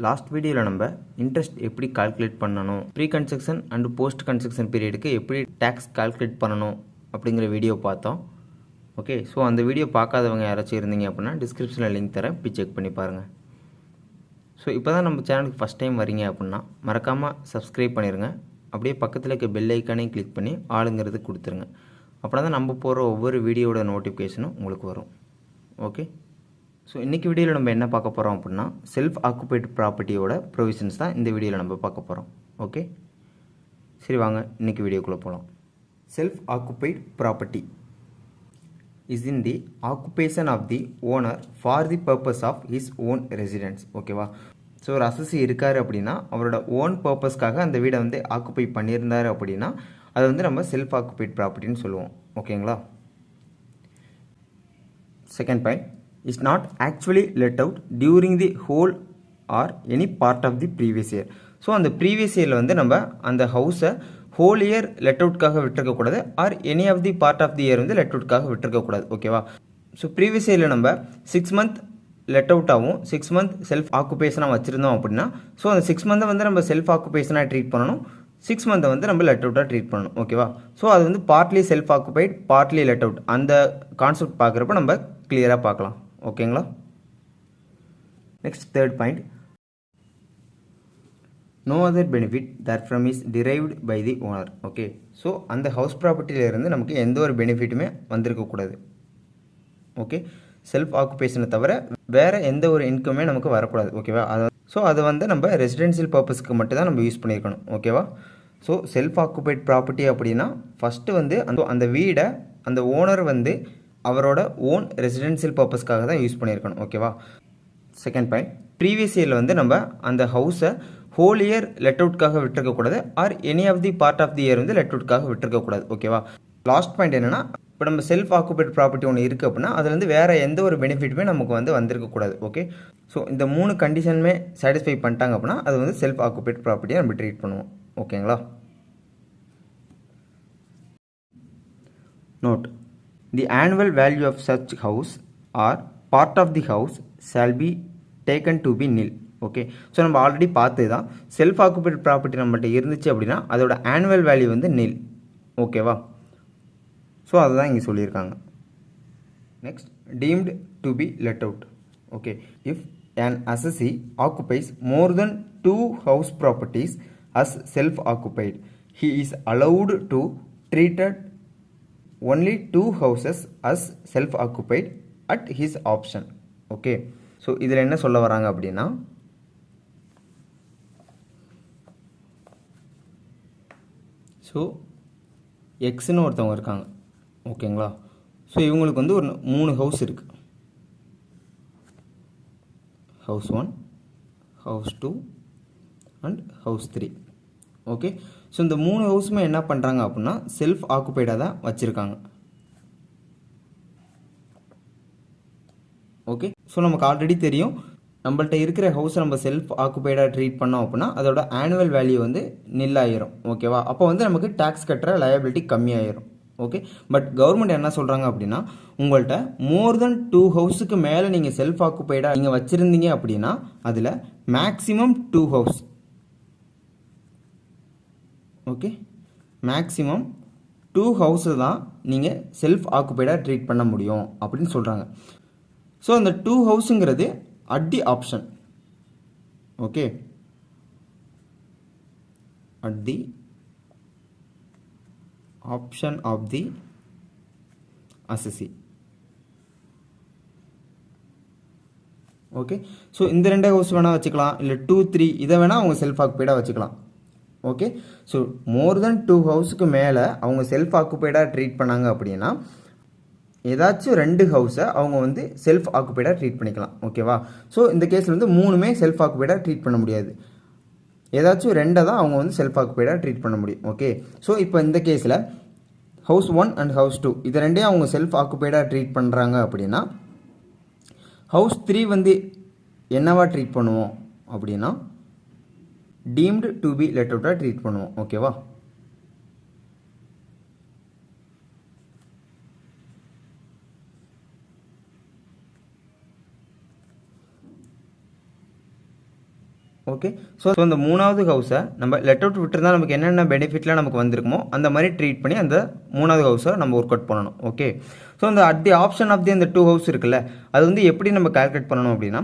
Last வீடியோவில் நம்ம interest எப்படி கால்குலேட் பண்ணணும், pre construction and post construction பீரியடுக்கு எப்படி டேக்ஸ் கால்குலேட் பண்ணணும் அப்படிங்கிற வீடியோ பார்த்தோம். ஓகே, ஸோ அந்த வீடியோ பார்க்காதவங்க யாராச்சும் இருந்தீங்க அப்படின்னா டிஸ்கிரிப்ஷனில் லிங்க் தரேன், போய் செக் பண்ணி பாருங்கள். ஸோ இப்போ தான் நம்ம சேனலுக்கு ஃபஸ்ட் டைம் வரீங்க அப்படின்னா மறக்காமல் சப்ஸ்கிரைப் பண்ணிடுங்க. அப்படியே பக்கத்தில் இருக்க பெல் ஐக்கானையும் கிளிக் பண்ணி ஆளுங்கிறது கொடுத்துருங்க. அப்படின்னா தான் நம்ம போகிற ஒவ்வொரு வீடியோட நோட்டிஃபிகேஷனும் உங்களுக்கு வரும். ஓகே, ஸோ இன்றைக்கி வீடியோவில் நம்ம என்ன பார்க்க போகிறோம் அப்படின்னா செல்ஃப் ஆக்குபைடு ப்ராப்பர்ட்டியோட ப்ரொவிஷன்ஸ் தான் இந்த வீடியோவில் நம்ம பார்க்க போகிறோம். ஓகே, சரி வாங்க இன்றைக்கி வீடியோக்குள்ளே போகலாம். Self occupied property is in the occupation of the owner for the purpose of his own residence. ஓகேவா, ஸோ ஒரு அசசி இருக்கார் அப்படின்னா அவரோட ஓன் பர்பஸ்க்காக அந்த வீடை வந்து ஆக்குபை பண்ணியிருந்தார் அப்படின்னா அதை வந்து நம்ம செல்ஃப் ஆக்குபைடு ப்ராப்பர்ட்டின்னு சொல்லுவோம். ஓகேங்களா. Second point, is not actually let out during the whole or any part of the previous year. So அந்த ப்ரீவியஸ் இயரில் வந்து நம்ம அந்த ஹவுஸை ஹோல் இயர் லெட் அவுட்காக விட்டுருக்கக்கூடாது, or any of the part of the year வந்து லெட் அவுட்காக விட்டுருக்கக்கூடாது. ஓகேவா, ஸோ ப்ரீவியஸ் இயரில் நம்ம 6 மந்த் லெட் அவுட்டாகவும் 6 மந்த் செல்ஃப் ஆக்குபேஷனாக வச்சுருந்தோம் அப்படின்னா ஸோ அந்த 6 மந்த்தை வந்து நம்ம செல்ஃப் ஆக்குபேஷனாக ட்ரீட் பண்ணணும், 6 மந்த்தை வந்து நம்ம லெட் அவுட்டாக ட்ரீட் பண்ணணும். ஓகேவா, ஸோ அது வந்து partly self occupied partly let out அந்த கான்செப்ட் பார்க்குறப்ப நம்ம கிளியராக பார்க்கலாம். ஓகேங்களா. Next third point, no other benefit that from is derived by the owner. Okay, so அந்த ஹவுஸ் ப்ராப்பர்ட்டியிலேருந்து நமக்கு எந்த ஒரு பெனிஃபிட்டுமே வந்திருக்கக்கூடாது. ஓகே, செல்ஃப் ஆக்குபேஷனை தவிர வேறு எந்த ஒரு இன்கமே நமக்கு வரக்கூடாது. ஓகேவா, ஸோ அதை வந்து நம்ம ரெசிடென்ஷியல் பர்பஸ்க்கு மட்டும் தான் நம்ம யூஸ் பண்ணியிருக்கணும். ஓகேவா, ஸோ செல்ஃப் ஆக்குபைட் ப்ராப்பர்ட்டி அப்படின்னா ஃபஸ்ட்டு வந்து அந்த வீடை அந்த ஓனர் வந்து அவரோட ஓன் ரெசிடென்ஷியல் பர்பஸ்க்காக தான் யூஸ் பண்ணியிருக்கணும். ஓகேவா. செகண்ட் பாயிண்ட், ப்ரீவியஸ் இயரில் வந்து நம்ம அந்த ஹவுஸை ஹோல் இயர் லெட் அவுட்காக விட்டுருக்கக்கூடாது, or any of the part of the year வந்து லெட் அவுட்காக விட்டுருக்கக்கூடாது. ஓகேவா. லாஸ்ட் பாயிண்ட் என்னென்னா, இப்போ நம்ம செல்ஃப் ஆக்குபைட் ப்ராப்பர்ட்டி ஒன்று இருக்குது அப்படின்னா அதில் வந்து வேறு எந்த ஒரு பெனிஃபிட்டுமே நமக்கு வந்து வந்திருக்கக்கூடாது. ஓகே, ஸோ இந்த 3 கண்டிஷனுமே சாட்டிஸ்ஃபை பண்ணிட்டாங்க அப்படின்னா அது வந்து செல்ஃப் ஆக்குபைட் ப்ராப்பர்ட்டியை நம்ம ட்ரீட் பண்ணுவோம். ஓகேங்களா. Note, the annual value of such house or part of the house shall be taken to be nil. Okay, so நம்ம ஆல்ரெடி பார்த்து தான் செல்ஃப் ஆக்குபைட் ப்ராப்பர்ட்டி நம்மகிட்ட இருந்துச்சு அப்படின்னா அதோட ஆனுவல் வேல்யூ வந்து நில். ஓகேவா, ஸோ அதுதான் இங்கே சொல்லியிருக்காங்க. Next, deemed to be let out. Okay, if an assessee occupies more than 2 house properties as self occupied, he is allowed to treated only 2 houses as self occupied at his option. Okay, so இதில் என்ன சொல்ல வராங்க அப்படின்னா so எக்ஸ்ன்னு ஒருத்தவங்க இருக்காங்க. ஓகேங்களா, so இவங்களுக்கு வந்து ஒரு 3 ஹவுஸ் இருக்குது. House 1, house 2 and house 3. Okay, so இந்த 3 ஹவுஸுமே என்ன பண்ணுறாங்க அப்படின்னா செல்ஃப் ஆக்குபைடாக தான் வச்சுருக்காங்க. ஓகே, ஸோ நமக்கு ஆல்ரெடி தெரியும் நம்மள்ட்ட இருக்கிற ஹவுஸை நம்ம செல்ஃப் ஆக்குபைடாக ட்ரீட் பண்ணோம் அப்படின்னா அதோட ஆனுவல் வேல்யூ வந்து நில் ஆயிரும். ஓகேவா, அப்போ வந்து நமக்கு டேக்ஸ் கட்டுற லயபிலிட்டி கம்மியாயிரும். ஓகே, பட் கவர்மெண்ட் என்ன சொல்கிறாங்க அப்படின்னா உங்கள்கிட்ட மோர் தென் 2 ஹவுஸுக்கு மேலே நீங்கள் செல்ஃப் ஆக்குபைடாக நீங்கள் வச்சுருந்தீங்க அப்படின்னா அதில் மேக்ஸிமம் 2 ஹவுஸ். ஓகே, மேக்ஸிமம் 2 ஹவுஸை தான் நீங்கள் செல்ஃப் ஆக்குபைடாக ட்ரீட் பண்ண முடியும் அப்படின்னு சொல்கிறாங்க. ஸோ அந்த 2 ஹவுஸுங்கிறது at the option. Okay, at the option of the assessee. Okay, so இந்த 2 ஹவுஸ் வேணால் வச்சுக்கலாம், இல்லை 2, 3 இதை வேணால் அவங்க செல்ஃப் ஆக்குபைடாக வச்சுக்கலாம். ஓகே, ஸோ மோர் தென் 2 ஹவுஸுக்கு மேலே அவங்க செல்ஃப் ஆக்குபைடாக ட்ரீட் பண்ணாங்க அப்படின்னா ஏதாச்சும் 2 ஹவுஸை அவங்க வந்து செல்ஃப் ஆக்குபைடாக ட்ரீட் பண்ணிக்கலாம். ஓகேவா, ஸோ இந்த கேஸில் வந்து 3மே செல்ஃப் ஆக்குபைடாக ட்ரீட் பண்ண முடியாது, ஏதாச்சும் 2 தான் அவங்க வந்து செல்ஃப் ஆக்குபைடாக ட்ரீட் பண்ண முடியும். ஓகே, ஸோ இப்போ இந்த கேஸில் ஹவுஸ் 1 அண்ட் ஹவுஸ் 2 இது 2 அவங்க செல்ஃப் ஆக்குபைடாக ட்ரீட் பண்ணுறாங்க அப்படின்னா ஹவுஸ் 3 வந்து என்னவா ட்ரீட் பண்ணுவோம் அப்படின்னா டீம்டு டு பி லெட் அவுட்டாக ட்ரீட் பண்ணுவோம். ஓகேவா, ஓகே. ஸோ இந்த 3வது ஹவுஸை நம்ம லெட் அவுட் விட்டுருந்தா நமக்கு என்னென்ன பெனிஃபிட்லாம் நமக்கு வந்திருக்குமோ அந்த மாதிரி ட்ரீட் பண்ணி அந்த 3வது ஹவுஸை நம்ம ஒர்க் அவுட் பண்ணணும். ஓகே. ஸோ அந்த at the option of the அந்த 2 ஹவுஸ் இருக்குல்ல, அது வந்து எப்படி நம்ம கால்குலேட் பண்ணணும் அப்படின்னா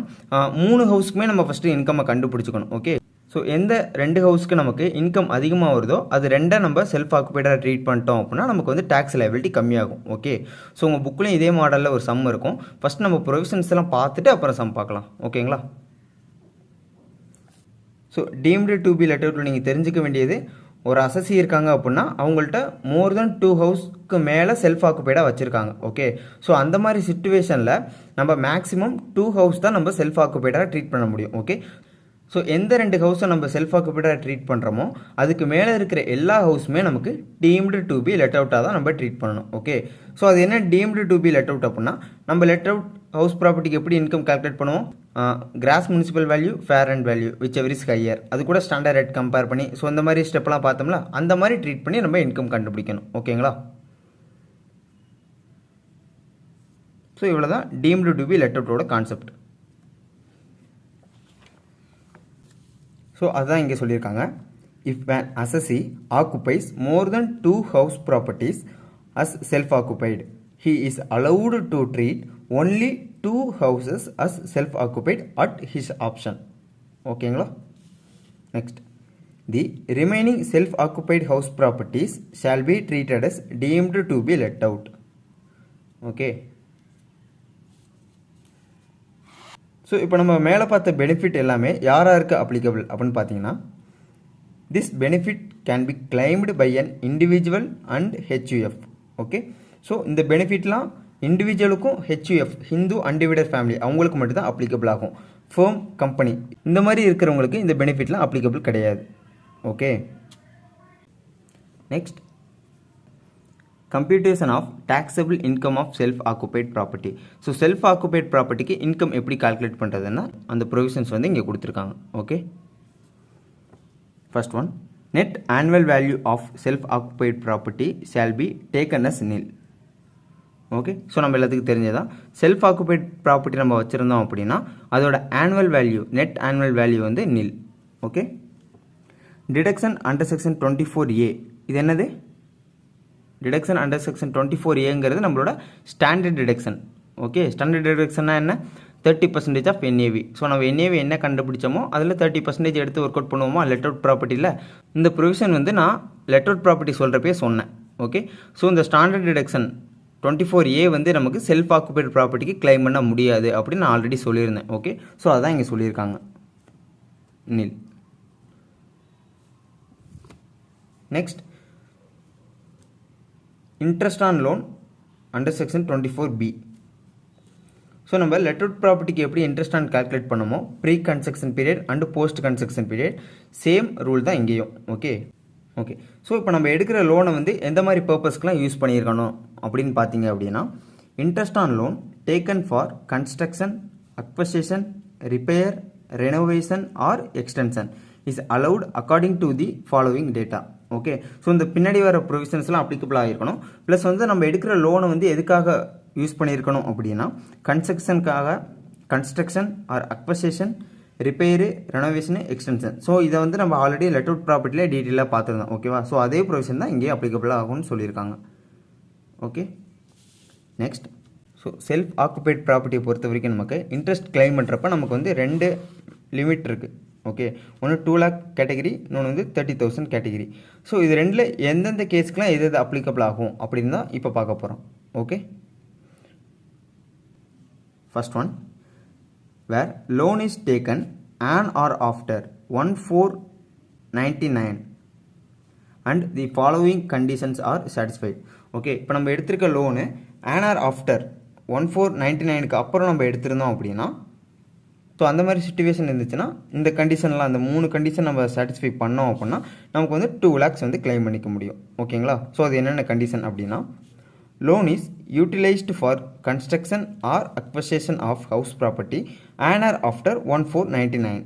3 ஹவுஸ்க்குமே நம்ம ஃபஸ்ட்டு இன்கம்மை கண்டுபிடிச்சிக்கணும். ஓகே. ஸோ எந்த 2 ஹவுஸ்க்கு நமக்கு இன்கம் அதிகமாக வருதோ அது 2 நம்ம செல்ஃப் ஆக்குபைடாக ட்ரீட் பண்ணிட்டோம் அப்படின்னா நமக்கு வந்து டேக்ஸ் லைபிலிட்டி கம்மியாகும். ஓகே. ஸோ உங்கள் புக்லேயும் இதே மாடலில் ஒரு சம் இருக்கும். ஃபஸ்ட் நம்ம ப்ரொவிஷன்ஸ் எல்லாம் பார்த்துட்டு அப்புறம் சம் பார்க்கலாம். ஓகேங்களா? So deemed to be let அவுட்டில் நீங்கள் தெரிஞ்சுக்க வேண்டியது, ஒரு அசசி இருக்காங்க அப்படின்னா அவங்கள்ட்ட மோர் தென் 2 ஹவுஸ்க்கு மேலே செல்ஃப் ஆக்குபைடாக வச்சுருக்காங்க. ஓகே. ஸோ அந்த மாதிரி சிச்சுவேஷனில் நம்ம மேக்ஸிமம் 2 ஹவுஸ் தான் நம்ம செல்ஃப் ஆக்குபைடாக ட்ரீட் பண்ண முடியும். ஓகே. ஸோ எந்த 2 ஹவுஸை நம்ம செல்ஃப் ஆக்குபைடாக ட்ரீட் பண்ணுறோமோ அதுக்கு மேலே இருக்கிற எல்லா ஹவுஸுமே நமக்கு டீம்டு டு பி லெட் அவுட்டாக தான் நம்ம ட்ரீட் பண்ணணும். ஓகே. ஸோ அது என்ன deemed to be let out அப்படின்னா, நம்ம லெட் அவுட் ஹவுஸ் ப்ராப்பர்ட்டிக்கு எப்படி இன்கம் கால்குலேட் பண்ணுவோம், gross municipal value, fair and value whichever is higher, அது கூட ஸ்டாண்டர்ட் ரேட் கம்பேர் பண்ணி, ஸோ இந்த மாதிரி ஸ்டெப்லாம் பார்த்தோம்ல, அந்த மாதிரி ட்ரீட் பண்ணி நம்ம இன்கம் கண்டுபிடிக்கணும். ஓகேங்களா? ஸோ இவ்வளோ தான் டீம்டு டு பி லெட் அவுட்டோட கான்செப்ட். ஸோ அதுதான் இங்கே சொல்லியிருக்காங்க. If an assessee occupies more than 2 house properties as self-occupied, he is allowed to treat only 2 houses as self-occupied at his option. ஓகேங்களா? Next, the remaining self-occupied house properties shall be treated as deemed to be let out. Okay. So இப்போ நம்ம மேலே பார்த்த benefit எல்லாமே யாராருக்கு applicable அப்படின்னு பார்த்தீங்கன்னா, this benefit can be claimed by an individual and HUF. Okay. So இந்த பெனிஃபிட்லாம் இண்டிவிஜுவலுக்கும் ஹெச்யூஎஃப், ஹிந்து அன்டிவைடட் ஃபேமிலி, அவங்களுக்கு மட்டும்தான் அப்ளிகபிள் ஆகும். ஃபேம், கம்பெனி இந்த மாதிரி இருக்கிறவங்களுக்கு இந்த பெனிஃபிட்லாம் அப்ளிகபிள் கிடையாது. Okay. Next, computation of taxable income of self occupied property. So self occupied ப்ராப்பர்ட்டிக்கு இன்கம் எப்படி கால்குலேட் பண்ணுறதுன்னா அந்த ப்ரொவிஷன்ஸ் வந்து இங்கே கொடுத்துருக்காங்க. Okay. First one, net annual value of self occupied property shall be taken as nil. Okay. So நம்ம எல்லாத்துக்கும் தெரிஞ்சதான், self occupied property நம்ம வச்சுருந்தோம் அப்படின்னா அதோட annual value, net annual value வந்து நில். Okay. Deduction under section 24A, இது என்னது? டிடக்ஷன் அண்டர் செக்ஷன் 24Aங்கிறது நம்மளோட ஸ்டாண்டர்ட் டிடக்ஷன். ஓகே. ஸ்டாண்டர்ட் டிடக்ஷன்னா என்ன? 30% ஆஃப் என்ஏவி. ஸோ நம்ம என்ஏவி என்ன கண்டுபிடிச்சோமோ அதில் 30% எடுத்து ஒர்க் அவுட் பண்ணுவோமா லெட் அவுட் ப்ராப்பர்ட்டியில். இந்த ப்ரொவிஷன் வந்து நான் லெட் அவுட் ப்ராப்பர்ட்டி சொல்கிறப்பே சொன்னேன். ஓகே. ஸோ இந்த ஸ்டாண்டர்ட் டிடக்ஷன் 24A வந்து நமக்கு செல்ஃப் ஆக்குபைட் ப்ராப்பர்ட்டிக்கு கிளைம் பண்ண முடியாது அப்படின்னு நான் ஆல்ரெடி சொல்லியிருந்தேன். ஓகே. ஸோ அதான் இங்கே சொல்லியிருக்காங்க, nil. Next, interest on loan under section 24B. So நம்ம லெட் அவுட் ப்ராப்பர்ட்டிக்கு எப்படி இன்ட்ரெஸ்ட் ஆன் கால்குலேட் பண்ணமோ pre construction period and post construction period same rule தான் இங்கேயும். ஓகே. ஓகே. ஸோ இப்போ நம்ம எடுக்கிற லோனை வந்து எந்த மாதிரி பர்பஸ்க்கெலாம் யூஸ் பண்ணியிருக்கணும் அப்படின்னு பார்த்தீங்க அப்படின்னா, interest on loan taken for construction, acquisition, repair, renovation or extension is allowed according to the following data. Okay. So இந்த பின்னாடி வர ப்ரொவிஷன்ஸ்லாம் அப்ளிகபிள் ஆகிருக்கணும். ப்ளஸ் வந்து நம்ம எடுக்கிற லோனை வந்து எதுக்காக யூஸ் பண்ணியிருக்கணும் அப்படின்னா, கன்ஸ்ட்ரக்ஷனுக்காக, construction or acquisition, repair, renovation, extension. So இதை வந்து நம்ம ஆல்ரெடி லெட் அவுட் ப்ராப்பர்ட்டியில் டீட்டெயிலாக பார்த்துருந்தோம். ஓகேவா? ஸோ அதே ப்ரொவிஷன் தான் இங்கே அப்ளிகபிள் ஆகும்னு சொல்லியிருக்காங்க. Okay. Next, so self occupied ப்ராப்பர்ட்டியை பொறுத்த வரைக்கும் நமக்கு இன்ட்ரெஸ்ட் கிளைம் பண்ணுறப்ப நமக்கு வந்து 2 லிமிட் இருக்குது. ஓகே. ஒன்று 2 lakh கேட்டகிரி, இன்னொன்று வந்து 30,000 கேட்டகிரி. ஸோ இது ரெண்டில் எந்தெந்த கேஸுக்கெலாம் எது எது அப்ளிகபிள் ஆகும் அப்படின்னு தான் இப்போ பார்க்க போகிறோம். Okay. First one, where loan is taken on or after 1499 and the following conditions are satisfied. Okay. இப்போ நம்ம எடுத்திருக்க லோனு ஆன் ஆர் ஆஃப்டர் 1499க்கு அப்புறம் நம்ம எடுத்திருந்தோம் அப்படின்னா, ஸோ அந்த மாதிரி சிச்சுவேஷன் இருந்துச்சுன்னா இந்த கண்டிஷன்லாம், அந்த 3 கண்டிஷன் நம்ம சாட்டிஸ்ஃபை பண்ணோம் அப்படின்னா நமக்கு வந்து 2 lakhs வந்து கிளைம் பண்ணிக்க முடியும். ஓகேங்களா? ஸோ அது என்னென்ன கண்டிஷன் அப்படின்னா, loan is utilised for construction or acquisition of house property on or after 1499.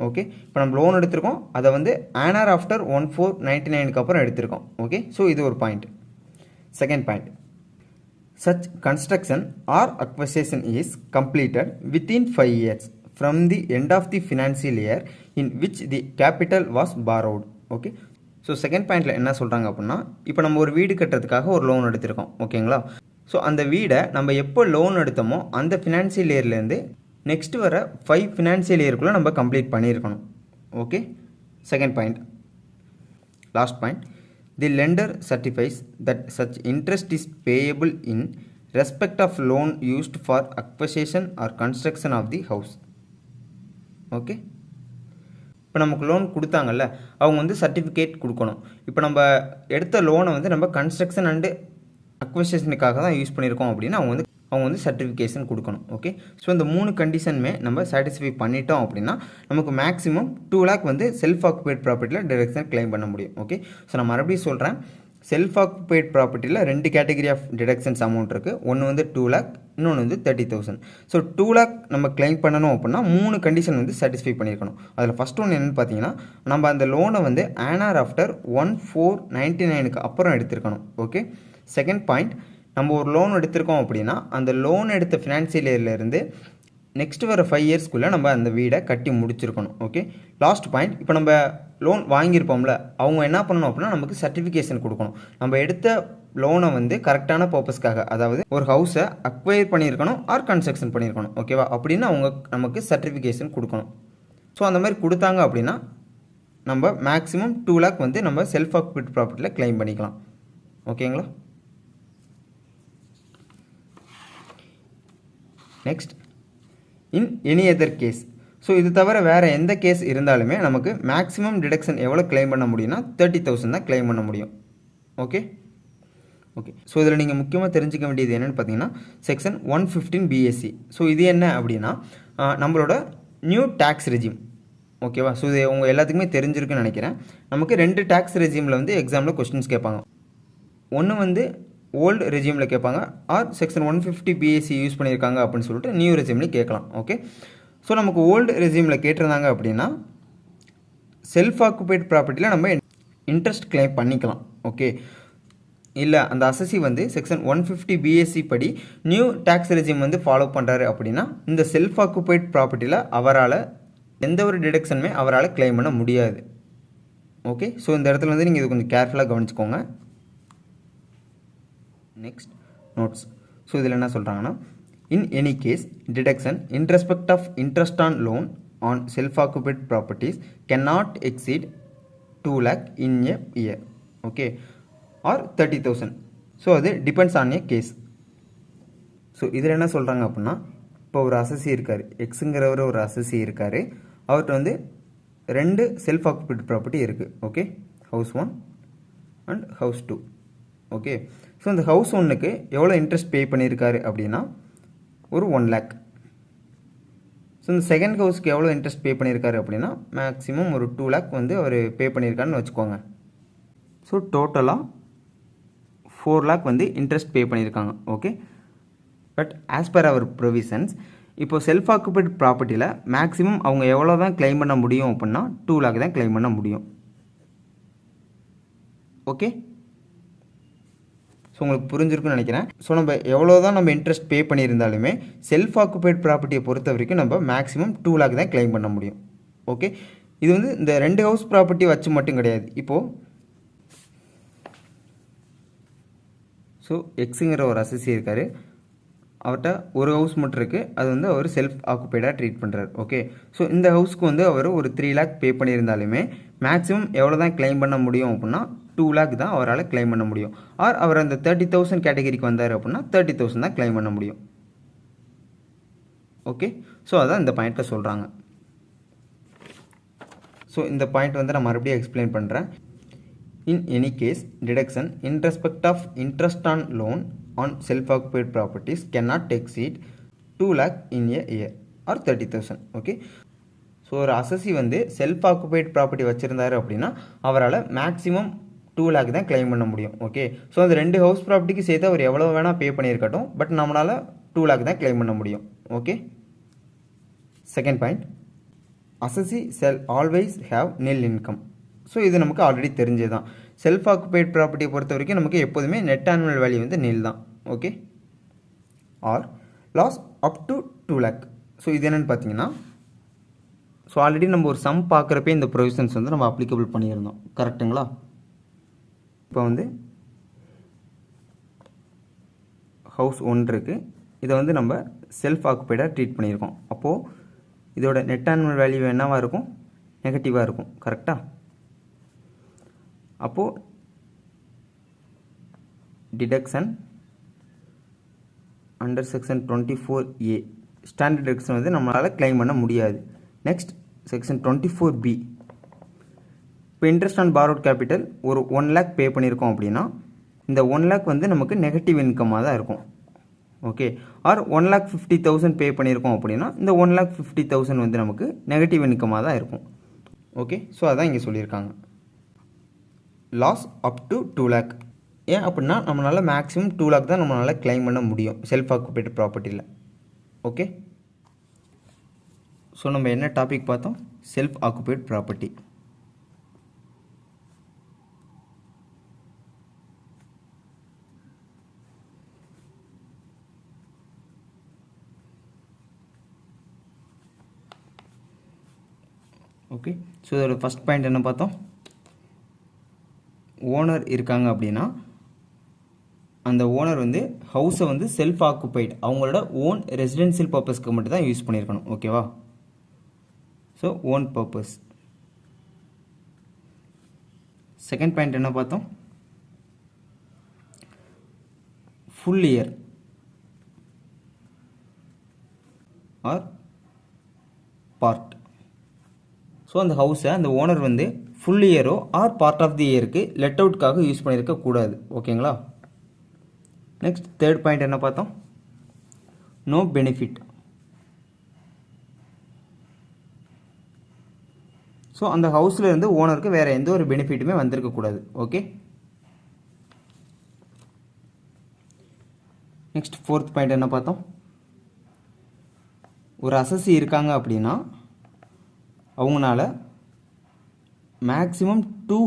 Okay. இப்போ நம்ம லோன் எடுத்திருக்கோம், அதை வந்து ஆன் ஆர் ஆஃப்டர் 1499க்கு அப்புறம் எடுத்திருக்கோம். ஓகே. ஸோ இது ஒரு point. Second point, such construction or acquisition is completed within 5 years from the end of the financial year in which the capital was borrowed. Okay, so second பாயிண்டில் என்ன சொல்கிறாங்க அப்படின்னா, இப்போ நம்ம ஒரு வீடு கட்டுறதுக்காக ஒரு லோன் எடுத்திருக்கோம். ஓகேங்களா? ஸோ அந்த வீடை நம்ம எப்போ லோன் எடுத்தோமோ அந்த ஃபினான்சியல் இயர்லேருந்து நெக்ஸ்ட் வர 5 ஃபினான்சியல் இயருக்குள்ளே நம்ம கம்ப்ளீட் பண்ணியிருக்கணும். Okay, second point. Last point. The lender certifies that such interest is payable in respect of loan used for acquisition or construction of the house. Okay, இப்போ நமக்கு loan கொடுத்தாங்கல்ல, அவங்க வந்து certificate கொடுக்கணும். இப்போ நம்ம எடுத்த லோனை வந்து நம்ம கன்ஸ்ட்ரக்ஷன் அண்டு அக்வசிஷனுக்காக தான் யூஸ் பண்ணியிருக்கோம் அப்படின்னா அவங்க வந்து சர்டிஃபிகேஷன் கொடுக்கணும். ஓகே, ஸோ இந்த 3 கண்டிஷனுமே நம்ம சாட்டிஸ்ஃபை பண்ணிட்டோம் அப்படின்னா நமக்கு மேக்ஸிமம் 2 lakh வந்து செல்ஃப் ஆக்குபைட் ப்ராப்பர்ட்டியில் டிடக்ஷன் கிளைம் பண்ண முடியும். ஓகே, ஸோ நான் மறுபடியும் சொல்கிறேன், செல்ஃப் ஆக்குபைட் ப்ராப்பர்ட்டியில் 2 கேட்டகரி ஆஃப் டிடக்ஷன்ஸ் அமௌண்ட் இருக்குது. ஒன்று வந்து 2 lakh, இன்னொன்று வந்து 30,000. ஸோ 2 lakh நம்ம கிளைம் பண்ணணும் அப்படின்னா 3 கண்டிஷன் வந்து சாட்டிஸ்ஃபை பண்ணியிருக்கணும். அதில் ஃபஸ்ட் ஒன்று என்னென்னு பார்த்தீங்கன்னா, நம்ம அந்த லோனை வந்து ஆனர் ஆஃப்டர் 1/4/99 அப்புறம் எடுத்திருக்கணும். ஓகே, செகண்ட் பாயிண்ட், நம்ம ஒரு லோன் எடுத்திருக்கோம் அப்படின்னா அந்த லோன் எடுத்த ஃபினான்சியல் இயர்லேருந்து நெக்ஸ்ட் வர 5 இயர்ஸ்க்குள்ளே நம்ம அந்த வீடை கட்டி முடிச்சிருக்கணும். ஓகே, லாஸ்ட் பாயிண்ட், இப்போ நம்ம லோன் வாங்கியிருப்போம்ல, அவங்க என்ன பண்ணணும் அப்படின்னா நமக்கு சர்டிஃபிகேஷன் கொடுக்கணும். நம்ம எடுத்த லோனை வந்து கரெக்டான பர்பஸ்க்காக, அதாவது ஒரு ஹவுஸை அக்வயர் பண்ணியிருக்கணும் ஆர் கன்ஸ்ட்ரக்ஷன் பண்ணியிருக்கணும். ஓகேவா? அப்படின்னு அவங்க நமக்கு சர்டிஃபிகேஷன் கொடுக்கணும். ஸோ அந்த மாதிரி கொடுத்தாங்க அப்படின்னா நம்ம மேக்ஸிமம் 2 lakh வந்து நம்ம செல்ஃப் ஆக்குபைட் ப்ராப்பர்ட்டியில் கிளைம் பண்ணிக்கலாம். ஓகேங்களா? Next, in any other case. So இது தவிர வேறு எந்த கேஸ் இருந்தாலுமே நமக்கு மேக்ஸிமம் டிடக்ஷன் எவ்வளோ கிளைம் பண்ண முடியும்னா 30,000 தான் கிளைம் பண்ண முடியும். ஓகே ஓகே ஸோ இதில் நீங்கள் முக்கியமாக தெரிஞ்சிக்க வேண்டியது என்னென்னு பார்த்தீங்கன்னா, செக்ஷன் 115 BSc. ஸோ இது என்ன அப்படின்னா நம்மளோட நியூ டேக்ஸ் ரெஜிம். ஓகேவா? ஸோ இது உங்கள் எல்லாத்துக்குமே தெரிஞ்சிருக்குன்னு நினைக்கிறேன். நமக்கு 2 டேக்ஸ் ரெஜிமில் வந்து எக்ஸாமில் கொஸ்டின்ஸ் கேட்பாங்க. ஒன்று வந்து ஓல்டு ரெஜிமில் கேட்பாங்க, ஆர் செக்ஷன் 150 BSc யூஸ் பண்ணியிருக்காங்க அப்படின்னு சொல்லிட்டு நியூ ரெஜிம்லேயும் கேட்கலாம். ஓகே, ஸோ நமக்கு ஓல்டு ரெஜிமில் கேட்டிருந்தாங்க அப்படின்னா செல்ஃப் ஆக்குபைட் ப்ராப்பர்ட்டியில் நம்ம இன்ட்ரெஸ்ட் கிளைம் பண்ணிக்கலாம். ஓகே, இல்லை அந்த அசசி வந்து செக்ஷன் 150 BSc படி நியூ டேக்ஸ் ரெஜிம் வந்து ஃபாலோ பண்ணுறாரு அப்படின்னா இந்த செல்ஃப் ஆக்குபைட் ப்ராப்பர்ட்டியில் அவரால் எந்த ஒரு டிடக்ஷனுமே அவரால் கிளைம் பண்ண முடியாது. ஓகே, ஸோ இந்த இடத்துல வந்து நீங்கள் இது கொஞ்சம் கேர்ஃபுல்லாக கவனிச்சுக்கோங்க. Next, notes. ஸோ இதில் என்ன சொல்கிறாங்கன்னா, in any case deduction in respect of interest on loan on self occupied properties can not exceed 2 lakh in a year. Okay, or 30,000. So அது depends on a case. So இதில் என்ன சொல்கிறாங்க அப்படின்னா, இப்போ ஒரு அசசி இருக்கார், எக்ஸுங்கிறவர் ஒரு அசசி இருக்கார், அவர்கிட்ட வந்து 2 செல்ஃப் ஆக்குபைட் ப்ராப்பர்ட்டி இருக்குது. Okay, house 1 and house 2. Okay, so இந்த ஹவுஸ் 1க்கு எவ்வளோ இன்ட்ரெஸ்ட் பே பண்ணியிருக்காரு அப்படின்னா ஒரு 1 lakh. ஸோ இந்த செகண்ட் ஹவுஸ்க்கு எவ்வளோ இன்ட்ரெஸ்ட் பே பண்ணியிருக்காரு அப்படின்னா மேக்ஸிமம் ஒரு 2 lakh வந்து அவர் பே பண்ணியிருக்காருன்னு வச்சுக்கோங்க. ஸோ டோட்டலாக 4 lakh வந்து இன்ட்ரெஸ்ட் பே பண்ணியிருக்காங்க. Okay, but as per our provisions இப்போ செல்ஃப் ஆக்குபைட் ப்ராப்பர்ட்டியில் மேக்ஸிமம் அவங்க எவ்வளோ தான் கிளைம் பண்ண முடியும் அப்படின்னா 2 lakh தான் கிளைம் பண்ண முடியும். ஓகே, ஸோ உங்களுக்கு புரிஞ்சிருக்குன்னு நினைக்கிறேன். ஸோ நம்ம எவ்வளோ தான் நம்ம இன்ட்ரெஸ்ட் பே பண்ணியிருந்தாலுமே செல்ஃப் ஆக்குபைட் ப்ராப்பர்ட்டியை பொறுத்த வரைக்கும் நம்ம மேக்ஸிமம் 2 lakh தான் கிளைம் பண்ண முடியும். ஓகே, இது வந்து இந்த 2 ஹவுஸ் ப்ராப்பர்ட்டி வச்சு மட்டும் கிடையாது. இப்போது ஸோ எக்ஸுங்கிற ஒரு அசசி இருக்கார், அவர்கிட்ட ஒரு ஹவுஸ் மட்டும் இருக்குது, அது வந்து அவர் செல்ஃப் ஆக்குபைடாக ட்ரீட் பண்ணுறாரு. ஓகே, ஸோ இந்த ஹவுஸ்க்கு வந்து அவர் ஒரு 3 lakh பே பண்ணியிருந்தாலுமே மேக்ஸிமம் எவ்வளோ தான் கிளைம் பண்ண முடியும் அப்படின்னா 2 lakh தான் அவரால் கிளைம் பண்ண முடியும். ஆர் அவர் அந்த 30,000 கேட்டகரிக்கு வந்தார் அப்படின்னா 30,000 தான் கிளைம் பண்ண முடியும். ஓகே, ஸோ அதான் இந்த பாயிண்ட்டில் சொல்கிறாங்க. ஸோ இந்த பாயிண்ட் வந்து நான் மறுபடியும் எக்ஸ்பிளைன் பண்ணுறேன். In any case deduction in respect of interest on loan on self occupied properties can not exceed 2 lakh in a year or 30,000. Okay, so ஒரு அசசி வந்து செல்ஃப் ஆக்குபைட் ப்ராப்பர்ட்டி வச்சுருந்தாரு அப்படின்னா அவரால் maximum 2 lakh தான் claim பண்ண முடியும். Okay, so அந்த 2 house ப்ராப்பர்ட்டிக்கு சேர்த்து அவர் எவ்வளோ வேணால் பே பண்ணியிருக்கட்டும், பட் நம்மளால் 2 lakh தான் கிளைம் பண்ண முடியும். Okay, second point, அசசி shall always have nil income. So இது நமக்கு ஆல்ரெடி தெரிஞ்சது தான். செல்ஃப் ஆக்குபைட் ப்ராப்பர்ட்டியை பொறுத்த வரைக்கும் நமக்கு எப்போதுமே நெட் ஆனுவல் வேல்யூ வந்து nil தான். Okay, or loss up to 2 lakh. So இது என்னென்னு பார்த்தீங்கன்னா ஸோ ஆல்ரெடி நம்ம ஒரு சம் பார்க்குறப்பே இந்த ப்ரொவிஷன்ஸ் வந்து நம்ம அப்ளிகபிள் பண்ணியிருந்தோம், கரெக்டுங்களா? இப்போ வந்து ஹவுஸ் 1 இருக்குது, இதை வந்து நம்ம செல்ஃப் ஆக்குபைடாக ட்ரீட் பண்ணியிருக்கோம். அப்போது இதோட நெட் ஆனுவல் வேல்யூ என்னவாக இருக்கும்? நெகட்டிவாக இருக்கும், கரெக்டாக? அப்போது deduction under section 24A standard deduction வந்து நம்மளால் கிளைம் பண்ண முடியாது. நெக்ஸ்ட் செக்ஷன் 24B, இப்போ இன்ட்ரெஸ்ட் ஆன் பாரோட் கேபிட்டல் ஒரு 1 lakh பே பண்ணியிருக்கோம் அப்படின்னா இந்த 1 lakh வந்து நமக்கு நெகட்டிவ் இன்கமாக தான் இருக்கும். ஓகே, ஆர் 1,50,000 பே பண்ணியிருக்கோம் அப்படின்னா இந்த 1,50,000 வந்து நமக்கு நெகட்டிவ் இன்கமாக தான் இருக்கும். ஓகே, ஸோ அதான் இங்கே சொல்லியிருக்காங்க. Loss up to 2 lakh. ஏன் அப்படின்னா நம்மளால் மேக்ஸிமம் 2 lakh தான் நம்மளால் கிளைம் பண்ண முடியும் செல்ஃப் ஆக்குபைடு ப்ராப்பர்ட்டியில். ஓகே, ஸோ நம்ம என்ன டாபிக் பார்த்தோம்? Self occupied property. Okay, so இதோட ஃபஸ்ட் பாயிண்ட் என்ன பார்த்தோம்? ஓனர் இருக்காங்க அப்படின்னா அந்த ஓனர் வந்து ஹவுஸை வந்து செல்ஃப் ஆக்குபைட் அவங்களோட ஓன் ரெசிடென்சியல் பர்பஸ்க்கு மட்டும் தான் யூஸ் பண்ணியிருக்கணும். ஓகேவா? So own purpose. Second point என்ன பார்த்தோம்? Full year or part. So அந்த ஹவுஸை அந்த ஓனர் வந்து ஃபுல் இயரோ ஆர் பார்ட் ஆஃப் தி இயருக்கு லெட் அவுட்காக யூஸ் பண்ணியிருக்க கூடாது. ஓகேங்களா? நெக்ஸ்ட் தேர்ட் பாயிண்ட் என்ன பார்த்தோம்? No benefit. ஸோ அந்த ஹவுஸில் இருந்து ஓனருக்கு வேறு எந்த ஒரு பெனிஃபிட்டுமே வந்திருக்கக்கூடாது. ஓகே, நெக்ஸ்ட் ஃபோர்த் பாயிண்ட் என்ன பார்த்தோம்? ஒரு அசசி இருக்காங்க அப்படின்னா அவங்களால மேக்ஸிமம் 2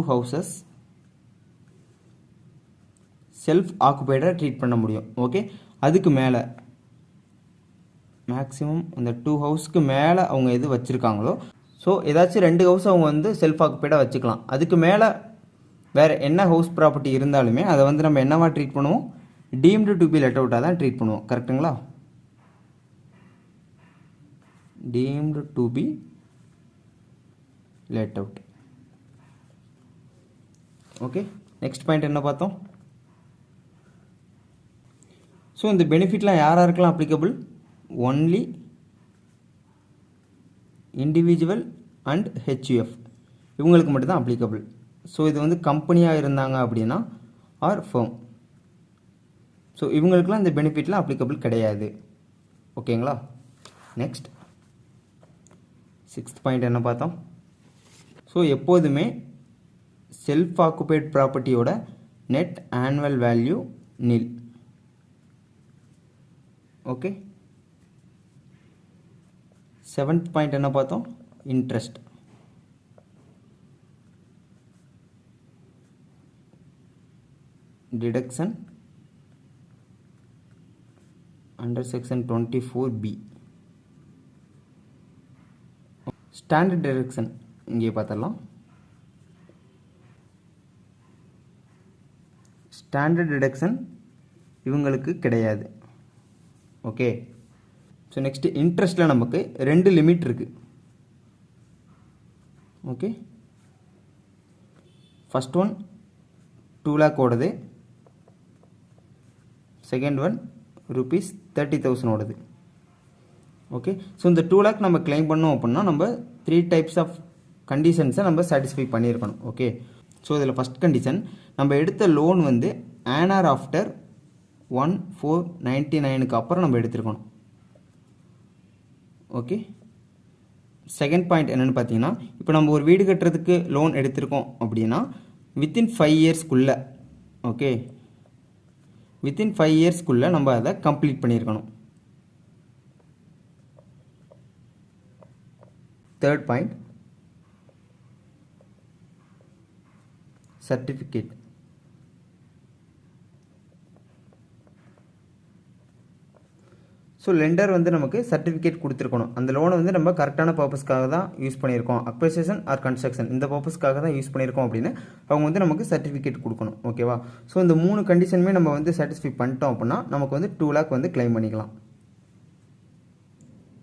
ஹவுசஸ் செல்ஃப் ஆக்குபைடாக ட்ரீட் பண்ண முடியும். ஓகே, அதுக்கு மேலே மேக்ஸிமம் அந்த 2 ஹவுஸ்க்கு மேலே அவங்க எது வச்சுருக்காங்களோ, ஸோ ஏதாச்சும் 2 ஹவுஸ் அவங்க வந்து செல்ஃப் ஆக்குபைடாக வச்சுக்கலாம். அதுக்கு மேலே வேறு என்ன ஹவுஸ் ப்ராப்பர்ட்டி இருந்தாலுமே அதை வந்து நம்ம என்னவா ட்ரீட் பண்ணுவோம்? டீம்டு டு பி லெட் அவுட்டாக தான் ட்ரீட் பண்ணுவோம். கரெக்டுங்களா? Deemed to be let out. Okay, next point என்ன பார்த்தோம்? ஸோ இந்த பெனிஃபிட்லாம் யாராருக்கெல்லாம் applicable? Only individual and HUF இவங்களுக்கு மட்டும்தான் அப்ளிகபிள். ஸோ இது வந்து கம்பெனியாக இருந்தாங்க அப்படின்னா ஆர் ஃபர்ம், ஸோ இவங்களுக்குலாம் இந்த பெனிஃபிட்லாம் அப்ளிகபிள் கிடையாது. ஓகேங்களா? நெக்ஸ்ட் சிக்ஸ்த் பாயிண்ட் என்ன பார்த்தோம்? ஸோ எப்போதுமே செல்ஃப் ஆக்குபைட் ப்ராப்பர்ட்டியோட net annual value nil. Okay, seventh point என்ன பார்த்தோம்? Interest. Deduction under section 24B. Standard deduction இங்கே பார்த்துடலாம். ஸ்டாண்டர்ட் டிடக்ஷன் இவங்களுக்கு கிடையாது. ஓகே, ஸோ நெக்ஸ்ட் இன்ட்ரெஸ்ட்டில் நமக்கு 2 லிமிட் இருக்குது. ஓகே, ஃபஸ்ட் ஒன் 2 lakh ஓடுது, செகண்ட் ஒன் ₹30,000 ஓடுது. ஓகே, ஸோ இந்த 2 lakh நம்ம கிளைம் பண்ணோம் அப்படின்னா நம்ம 3 டைப்ஸ் ஆஃப் கண்டிஷன்ஸை நம்ம சாட்டிஸ்ஃபை பண்ணியிருக்கணும். ஓகே, ஸோ இதில் ஃபஸ்ட் கண்டிஷன் நம்ம எடுத்த லோன் வந்து ஆன்ஆர் ஆஃப்டர் 1/4/99 அப்புறம் நம்ம எடுத்துருக்கணும். ஓகே, செகண்ட் பாயிண்ட் என்னென்னு பார்த்தீங்கன்னா, இப்போ நம்ம ஒரு வீடு கட்டுறதுக்கு லோன் எடுத்திருக்கோம் அப்படின்னா வித்தின் 5 இயர்ஸ்க்குள்ளே, ஓகே, வித்தின் 5 இயர்ஸ்க்குள்ளே நம்ம அதை கம்ப்ளீட் பண்ணியிருக்கணும். Third point certificate. So lender வந்து நமக்கு சர்டிஃபிகேட் கொடுத்துருக்கணும், அந்த லோனை வந்து நம்ம கரெக்டான பர்பஸ்க்காக தான் யூஸ் பண்ணியிருக்கோம், அக்வசிஷன் ஆர் கன்ஸ்ட்ரக்ஷன் இந்த பர்பஸ்க்காக தான் யூஸ் பண்ணியிருக்கோம் அப்படின்னு அவங்க வந்து நமக்கு சர்டிஃபிகேட் கொடுக்கணும். ஓகேவா? ஸோ இந்த 3 கண்டிஷனுமே நம்ம வந்து சாட்டிஸ்ஃபை பண்ணிட்டோம் அப்படின்னா நமக்கு வந்து 2 lakh வந்து கிளைம் பண்ணிக்கலாம்.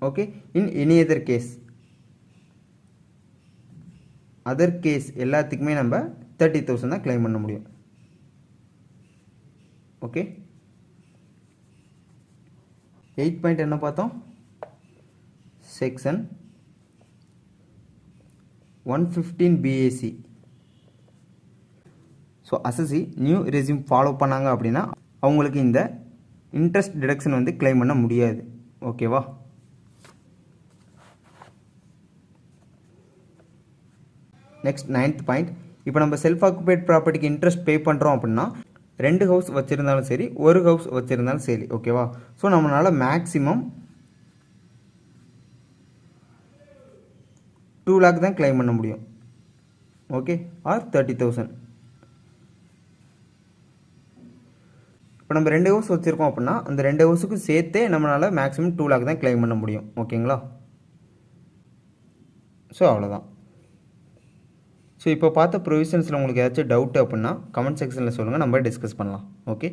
Okay. In any other case எல்லாத்துக்குமே நம்ம 30,000 தான் கிளைம் பண்ண முடியும். ஓகே. 8 பாயிண்ட் என்ன பார்த்தோம்? Section 115 BAC. So அசசி new resume follow பண்ணாங்க அப்படின்னா அவங்களுக்கு இந்த இன்ட்ரெஸ்ட் டிடக்ஷன் வந்து கிளைம் பண்ண முடியாது. ஓகேவா? Next 9th point. இப்போ நம்ம செல்ஃப் ஆக்குபைட் ப்ராப்பர்ட்டிக்கு இன்ட்ரெஸ்ட் பே பண்ணுறோம் அப்படின்னா 2 ஹவுஸ் வச்சுருந்தாலும் சரி, 1 ஹவுஸ் வச்சுருந்தாலும் சரி. ஓகேவா? ஸோ நம்மளால் மேக்ஸிமம் 2 lakh தான் கிளைம் பண்ண முடியும். ஓகே. ஆர் 30,000. இப்போ நம்ம 2 ஹவுஸ் வச்சுருக்கோம் அப்படின்னா அந்த 2 ஹவுஸுக்கும் சேர்த்தே நம்மளால் மேக்ஸிமம் 2 lakh தான் கிளைம் பண்ண முடியும். ஓகேங்களா? ஸோ அவ்வளோதான். ஸோ இப்போ பார்த்த ப்ரொவிஷன்ஸில் உங்களுக்கு ஏதாச்சும் டவுட் அப்படின்னா கமெண்ட் செக்ஷனில் சொல்லுங்கள், நம்ம டிஸ்கஸ் பண்ணலாம். ஓகே.